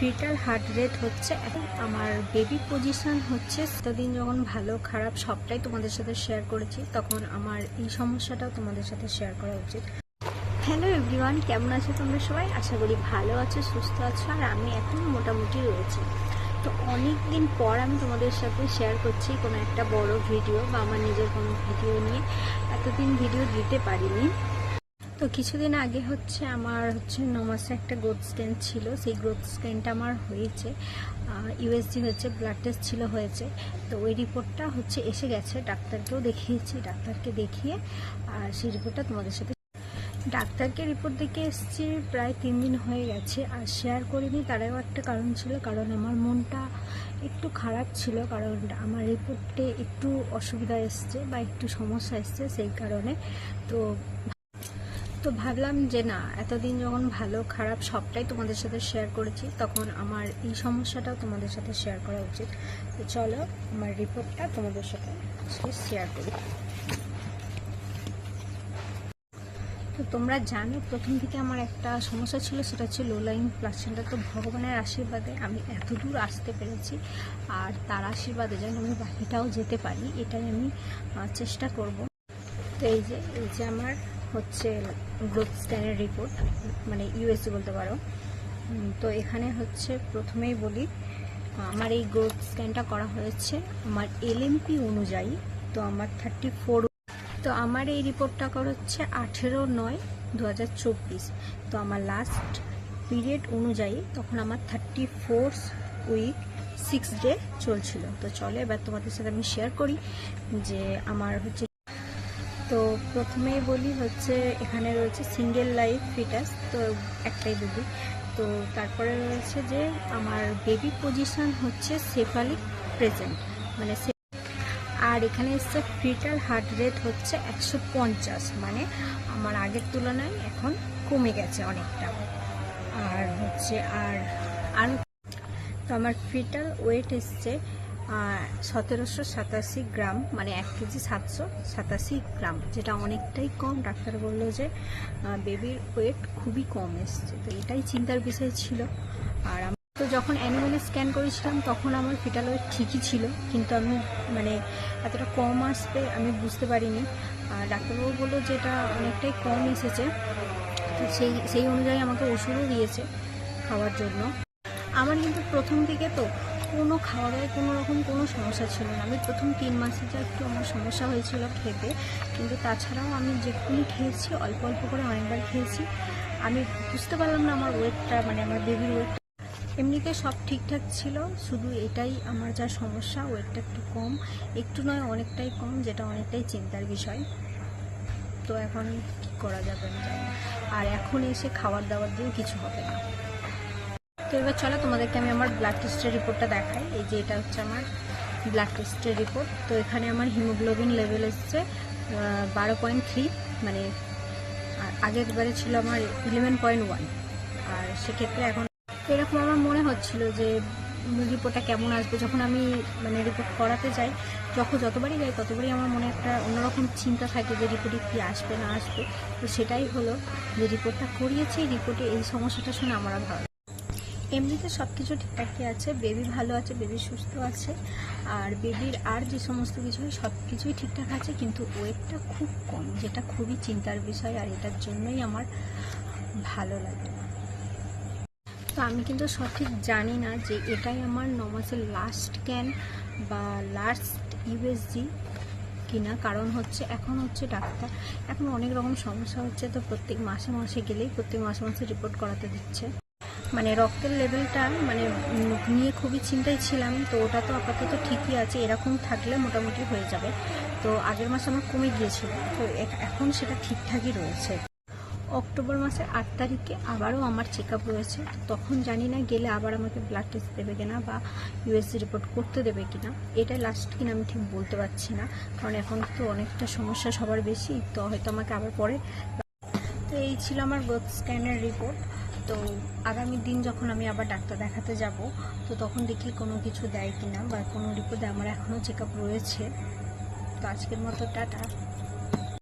Fetal heart rate হচ্ছে, আমার baby position হচ্ছে। এতদিন যখন ভালো খারাপ সবটাই তোমাদের সাথে শেয়ার করেছি, তখন আমার এই সমস্যাটাও তোমাদের সাথে শেয়ার করা উচিত। হ্যালো এভরিওয়ান, কেমন আছো তোমরা সবাই? আশা করি ভালো আছো, সুস্থ আছো, আর আমি এখন মোটামুটি রয়েছি। তো অনেক দিন পর আমি তোমাদের সাথে শেয়ার করছি কোনো একটা বড় ভিডিও বা আমার নিজের কোনো ভিডিও নিয়ে। এতদিন ভিডিও দিতে পারিনি। তো কিছুদিন আগে হচ্ছে আমার 9 মাসে একটা গ্রোথ স্ক্যান ছিল। সেই গ্রোথ স্ক্যানটা আমার হয়েছে, ইউএসজি হয়েছে, ব্লাড টেস্ট ছিল হয়েছে। তো ওই রিপোর্টটা হচ্ছে এসে গেছে, ডাক্তারকেও দেখিয়েছি, ডাক্তারকে দেখিয়ে আর সেই রিপোর্টটা তোমাদের সাথে, ডাক্তারকে রিপোর্ট দেখে এসেছি প্রায় 3 দিন হয়ে গেছে। আর শেয়ার করিনি তারও একটা কারণ ছিল, কারণ আমার মনটা একটু খারাপ ছিল, কারণ আমার রিপোর্টে একটু অসুবিধা এসছে বা একটু সমস্যা এসছে, সেই কারণে। তো ভাবলাম যে না, এতদিন যখন ভালো খারাপ সবটাই তোমাদের সাথে শেয়ার করেছি, তখন আমার এই সমস্যাটাও তোমাদের সাথে শেয়ার করা উচিত। তো চলো আমার রিপোর্টটা তোমাদের সাথে শেয়ার করি। তো তোমরা জানো প্রথম থেকে আমার একটা সমস্যা ছিল, সেটা হচ্ছে লো লাইং প্লাসেন্টা। তো ভগবানের আশীর্বাদে আমি এত দূর আসতে পেরেছি, আর তার আশীর্বাদে যেন আমি বাকিটাও যেতে পারি, এটাই আমি চেষ্টা করব। তো এই যে আমার হচ্ছে গ্রোথ স্ক্যানের রিপোর্ট, মানে ইউএসজি বলতে পারো। তো এখানে হচ্ছে প্রথমেই বলি, আমার এই গ্রোথ স্ক্যানটা করা হয়েছে আমার এলএমপি অনুযায়ী। তো আমার 34। তো আমার এই রিপোর্টটা করা হচ্ছে 18/9/2024। তো আমার লাস্ট পিরিয়ড অনুযায়ী তখন আমার 34 উইক 6 ডে চলছিল। তো চলে এবার তোমাদের সাথে আমি শেয়ার করি যে আমার হচ্ছে। তো প্রথমেই বলি হচ্ছে এখানে রয়েছে সিঙ্গেল লাইফ ফিটাস, তো একটাই বেবি। তো তারপরে রয়েছে যে আমার বেবি পজিশন হচ্ছে সেফালিক প্রেজেন্ট, মানে আর এখানে এসছে ফিটাল হার্ট রেট হচ্ছে 150, মানে আমার আগের তুলনায় এখন কমে গেছে অনেকটা। আর হচ্ছে আর তো আমার ফিটাল ওয়েট এসছে 1787 গ্রাম, মানে 1 কেজি 787 গ্রাম, যেটা অনেকটাই কম। ডাক্তার বললো যে বেবির ওয়েট খুবই কম এসছে, তো এটাই চিন্তার বিষয় ছিল। আর তো যখন অ্যানিমালি স্ক্যান করেছিলাম তখন আমার ফিটাল ওয়েট ঠিকই ছিল, কিন্তু আমি মানে এতটা কম আসবে আমি বুঝতে পারিনি। আর ডাক্তারবাবু বললো যে এটা অনেকটাই কম এসেছে। তো সেই অনুযায়ী আমাকে ওষুধও দিয়েছে খাওয়ার জন্য। আমার কিন্তু প্রথম দিকে তো কোনো খাওয়া দাওয়ায় কোনো রকম কোনো সমস্যা ছিল না। আমি প্রথম 3 মাসে যা একটু আমার সমস্যা হয়েছিল খেতে, কিন্তু তাছাড়াও আমি যেগুলি খেয়েছি অল্প অল্প করে অনেকবার খেয়েছি। আমি বুঝতে পারলাম না আমার ওয়েটটা, মানে আমার বেবির ওয়েট এমনিতে সব ঠিকঠাক ছিল, শুধু এটাই আমার যা সমস্যা, ওয়েটটা একটু কম, একটু নয় অনেকটাই কম, যেটা অনেকটাই চিন্তার বিষয়। তো এখন কী করা যাবে আমি জানি না। আর এখন এসে খাবার দাবার দিয়েও কিছু হবে না। তো এবার চলো তোমাদেরকে আমি আমার ব্লাড টেস্টের রিপোর্টটা দেখাই। এই যে এটা হচ্ছে আমার ব্লাড টেস্টের রিপোর্ট। তো এখানে আমার হিমোগ্লোবিন লেভেল এসছে 12.3, মানে আগের বারে ছিল আমার 11.1। আর সেক্ষেত্রে এখন এরকম আমার মনে হচ্ছিল যে রিপোর্টটা কেমন আসবে। যখন আমি মানে রিপোর্ট করাতে যাই, যতবারই যাই ততবারই আমার মনে একটা অন্যরকম চিন্তা থাকে যে রিপোর্টে কী আসবে না আসবে। তো সেটাই হলো যে রিপোর্টটা করিয়েছি, রিপোর্টে এই সমস্যাটা শুনে আমার ভালো। এমনিতে সব কিছু ঠিকঠাকই আছে, বেবি ভালো আছে, বেবি সুস্থ আছে, আর বেবির আর যে সমস্ত কিছু হয় সব কিছুই ঠিকঠাক আছে, কিন্তু ওয়েটটা খুব কম, যেটা খুবই চিন্তার বিষয়। আর এটার জন্যই আমার ভালো লাগে না। তো আমি কিন্তু সঠিক জানি না যে এটাই আমার 9 মাসের লাস্ট স্ক্যান বা লাস্ট ইউএসজি কিনা, কারণ হচ্ছে এখন হচ্ছে ডাক্তার এখন অনেক রকম সমস্যা হচ্ছে। তো প্রত্যেক মাসে মাসে গেলেই প্রত্যেক মাসে মাসে রিপোর্ট করাতে দিচ্ছে। মানে রক্তের লেভেলটা মানে নিয়ে খুবই চিন্তায় ছিলাম। তো ওটা তো আপাতত ঠিকই আছে, এরকম থাকলে মোটামুটি হয়ে যাবে। তো আগের মাসে আমার কমে গিয়েছিল, তো এখন সেটা ঠিকঠাকই রয়েছে। অক্টোবর মাসের 8 তারিখে আবারও আমার চেক আপ রয়েছে। তখন জানি না গেলে আবার আমাকে ব্লাড টেস্ট দেবে কিনা বা ইউএসজি রিপোর্ট করতে দেবে কিনা, এটা লাস্ট কিনা আমি ঠিক বলতে পারছি না, কারণ এখন তো অনেকটা সমস্যা সবার বেশি। তো হয়তো আমাকে আবার পরে। তো এই ছিল আমার গ্রোথ স্ক্যানের রিপোর্ট। তো আগামী দিন যখন আমি আবার ডাক্তার দেখাতে যাব, তো তখন দেখি কোনো কিছু দেয় কিনা বা কোনো রিপোর্ট দেয়। আমার এখনও চেক আপ রয়েছে। তো আজকের মতো টাটা।